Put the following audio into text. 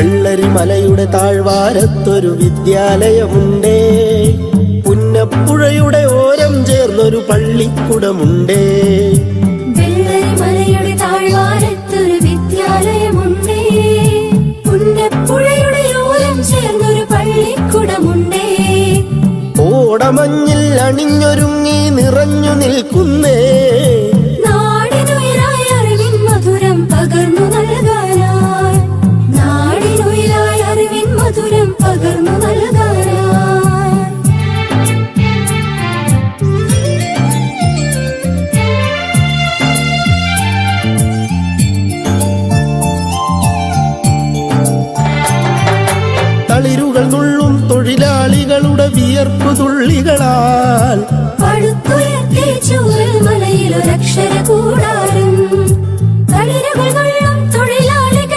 വെള്ളരിമലയുടെ താഴ്വാരത്തൊരു വിദ്യാലയമുണ്ടേ, പുന്നപ്പുഴയുടെ ഓരം ചേർന്നൊരു പള്ളിക്കുടമുണ്ടേ. വെള്ളരിമലയുടെ താഴ്വാരത്തൊരു വിദ്യാലയമുണ്ടേ, പുന്നപ്പുഴയുടെ ഓരം ചേർന്നൊരു പള്ളിക്കുടമുണ്ടേ. ഓടമഞ്ഞിൽ അണിഞ്ഞൊരുങ്ങി നിറഞ്ഞു നിൽക്കുന്നേ, നാടിനുയിരായി അറിവിൻ മധുരം പകർന്നു നൽകാനായി, നാടിനുയിരായി അറിവിൻ മധുരം പകർന്നു നൽകാനായി. തളിരുകൾ നുള്ളും തൊഴിലാളികളുടെ വിയർപ്പു തുള്ളികളാൽ പടുത്തുയർത്തി ചൂരൽ മലയിലൊരക്ഷര കൂടാ